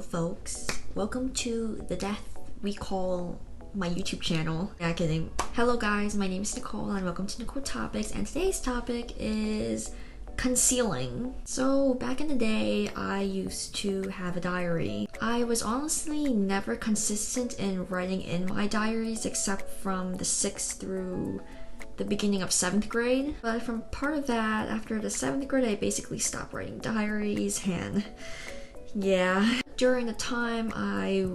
folks, welcome to the death we call my YouTube channel. Yeah, kidding. Hello guys, my name is Nicole and welcome to Nicole Topics, and today's topic is concealing. So back in the day, I used to have a diary. I was honestly never consistent in writing in my diaries except from the 6th through the beginning of 7th grade. But from part of that, after the 7th grade, I basically stopped writing diaries, and yeah. During the time I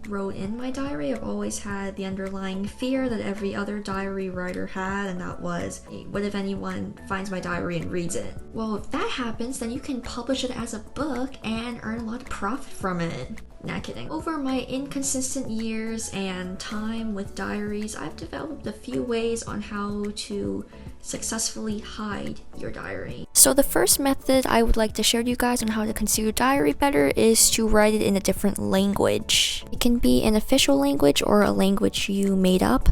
wrote in my diary, I've always had the underlying fear that every other diary writer had, and that was, what if anyone finds my diary and reads it? Well, if that happens, then you can publish it as a book and earn a lot of profit from it. Not kidding. Over my inconsistent years and time with diaries, I've developed a few ways on how to successfully hide your diary. So the first method I would like to share to you guys on how to conceal your diary better is to write it in a different language. It can be an official language or a language you made up.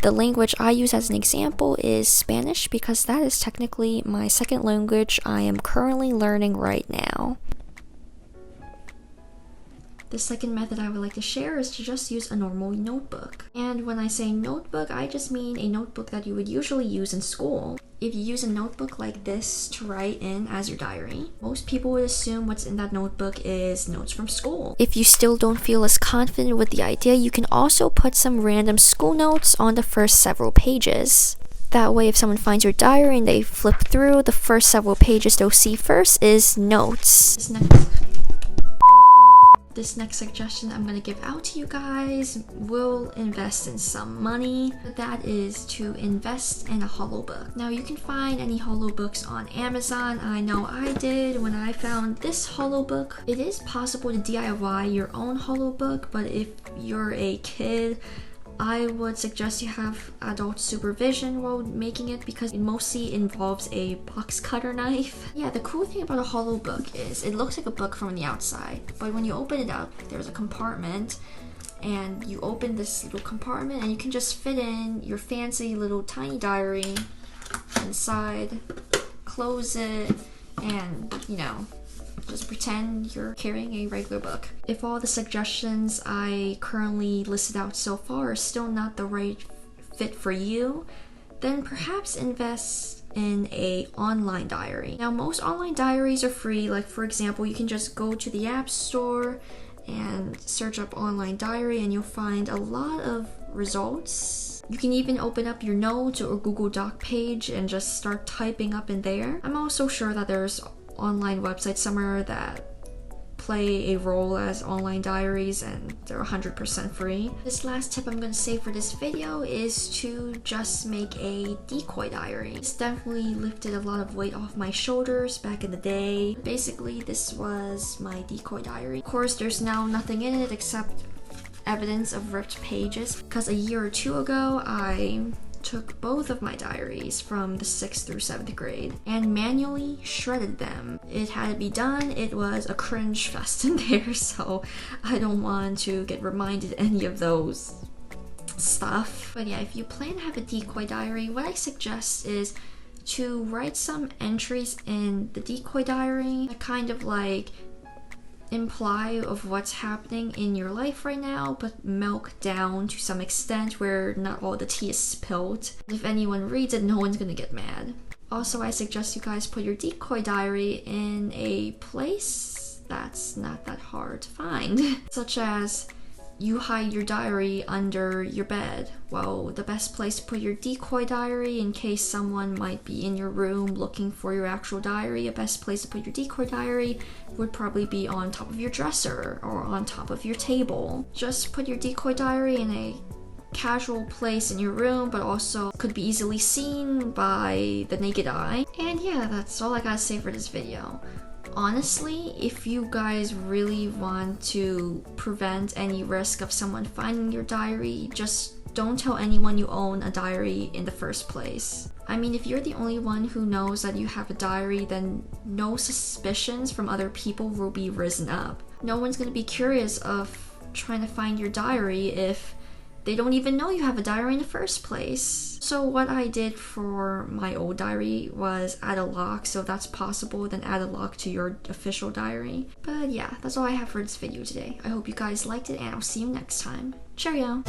The language I use as an example is Spanish because that is technically my second language I am currently learning right now. The second method I would like to share is to just use a normal notebook. And when I say notebook, I just mean a notebook that you would usually use in school. If you use a notebook like this to write in as your diary, most people would assume what's in that notebook is notes from school. If you still don't feel as confident with the idea, you can also put some random school notes on the first several pages. That way, if someone finds your diary and they flip through, the first several pages they'll see first is notes. This next suggestion I'm going to give out to you guys will invest in some money. That is to invest in a Holobook. Now you can find any Holobooks on Amazon. I know I did when I found this Holobook. It is possible to DIY your own Holobook, but if you're a kid, I would suggest you have adult supervision while making it because it mostly involves a box cutter knife. Yeah, the cool thing about a Holobook is it looks like a book from the outside, but when you open it up, there's a compartment, and you open this little compartment and you can just fit in your fancy little tiny diary inside, close it, and just pretend you're carrying a regular book. If all the suggestions I currently listed out so far are still not the right fit for you, then perhaps invest in a online diary. Now, most online diaries are free. Like, for example, you can just go to the App Store and search up online diary and you'll find a lot of results. You can even open up your notes or Google Doc page and just start typing up in there. I'm also sure that there's online websites somewhere that play a role as online diaries and they're 100% free. This last tip I'm going to say for this video is to just make a decoy diary. It's definitely lifted a lot of weight off my shoulders back in the day. Basically, this was my decoy diary. Of course, there's now nothing in it except evidence of ripped pages because a year or two ago I took both of my diaries from the 6th through 7th grade and manually shredded them. It had to be done. It was a cringe fest in there, so I don't want to get reminded any of those stuff. But yeah, if you plan to have a decoy diary, what I suggest is to write some entries in the decoy diary that kind of like imply of what's happening in your life right now, but milk down to some extent where not all the tea is spilled. If anyone reads it, no one's gonna get mad. Also, I suggest you guys put your decoy diary in a place that's not that hard to find, such as you hide your diary under your bed. Well, the best place to put your decoy diary in case someone might be in your room looking for your actual diary, a best place to put your decoy diary would probably be on top of your dresser or on top of your table. Just put your decoy diary in a casual place in your room, but also could be easily seen by the naked eye. And yeah, that's all I gotta say for this video. Honestly, if you guys really want to prevent any risk of someone finding your diary, just don't tell anyone you own a diary in the first place. I mean, if you're the only one who knows that you have a diary, then no suspicions from other people will be risen up. No one's gonna be curious of trying to find your diary if they don't even know you have a diary in the first place. So what I did for my old diary was add a lock, so if that's possible, then add a lock to your official diary. But yeah, that's all I have for this video today. I hope you guys liked it, and I'll see you next time. Cheerio!